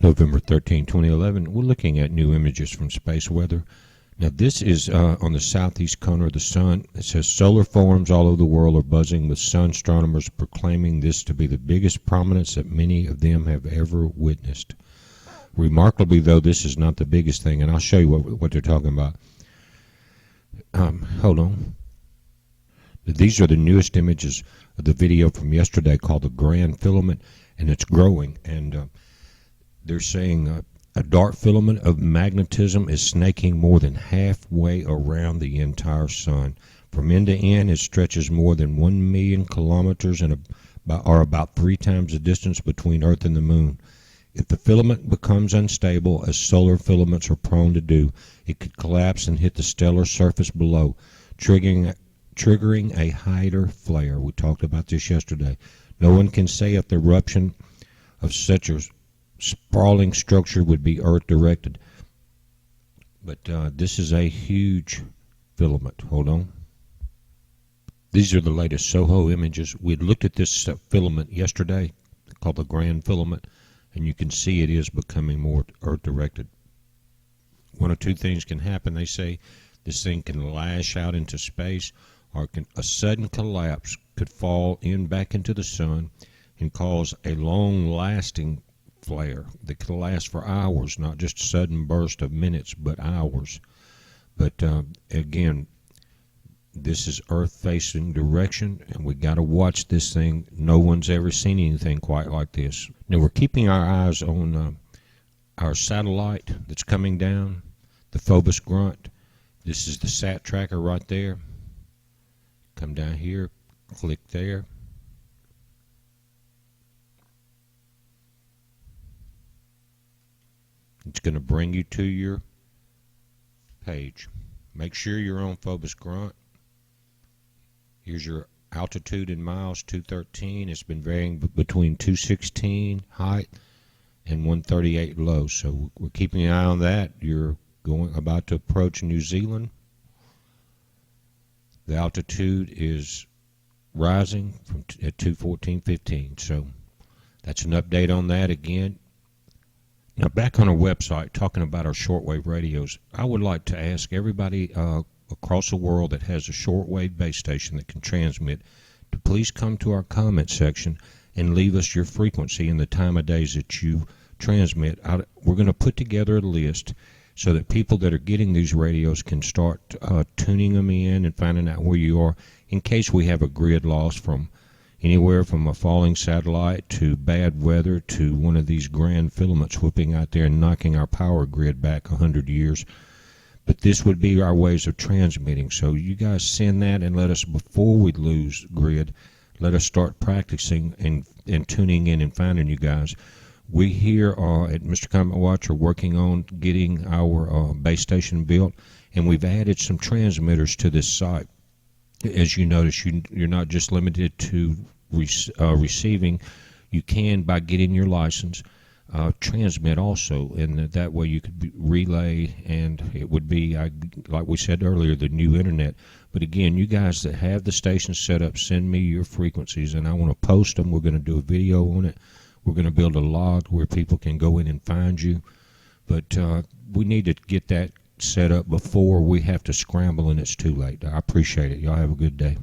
November 13, 2011, we're looking at new images from space weather. Now this is on the southeast corner of the sun. It says solar forms all over the world are buzzing with sun astronomers proclaiming this to be the biggest prominence that many of them have ever witnessed. Remarkably, though, this is not the biggest thing, and I'll show you what they're talking about. Hold on. These are the newest images of the video from yesterday called the Grand Filament, and it's growing, and they're saying a dark filament of magnetism is snaking more than halfway around the entire sun. From end to end, it stretches more than 1 million kilometers and are about 3 times the distance between Earth and the Moon. If the filament becomes unstable, as solar filaments are prone to do, it could collapse and hit the stellar surface below, triggering a Hyder flare. We talked about this yesterday. No one can say if the eruption of such a sprawling structure would be Earth-directed. But this is a huge filament. Hold on. These are the latest SOHO images. We had looked at this filament yesterday called the Grand Filament, and you can see it is becoming more Earth-directed. One of two things can happen. They say this thing can lash out into space, or a sudden collapse could fall back into the sun and cause a long-lasting flare that could last for hours, not just a sudden burst of minutes, but hours. But again, this is Earth-facing direction, and we got to watch this thing. No one's ever seen anything quite like this. Now we're keeping our eyes on our satellite that's coming down, the Phobos Grunt. This is the sat tracker right there. Come down here, click there. It's going to bring you to your page. Make sure you're on Phobos Grunt. Here's your altitude in miles, 213. It's been varying between 216 height and 138 low. So we're keeping an eye on that. You're about to approach New Zealand. The altitude is rising at 214.15. So that's an update on that again. Now back on our website, talking about our shortwave radios, I would like to ask everybody across the world that has a shortwave base station that can transmit to please come to our comment section and leave us your frequency and the time of days that you transmit. We're going to put together a list so that people that are getting these radios can start tuning them in and finding out where you are in case we have a grid loss from anywhere from a falling satellite to bad weather to one of these grand filaments whipping out there and knocking our power grid back 100 years. But this would be our ways of transmitting. So you guys send that and let us, before we lose grid, let us start practicing and tuning in and finding you guys. We here at Mr. Comet Watch are working on getting our base station built, and we've added some transmitters to this site. As you notice, you're not just limited to receiving. You can, by getting your license, transmit also, and that way you could relay, and it would be, like we said earlier, the new internet. But again, you guys that have the station set up, send me your frequencies, and I want to post them. We're going to do a video on it. We're going to build a log where people can go in and find you. But we need to get that set up before we have to scramble and it's too late. I appreciate it. Y'all have a good day.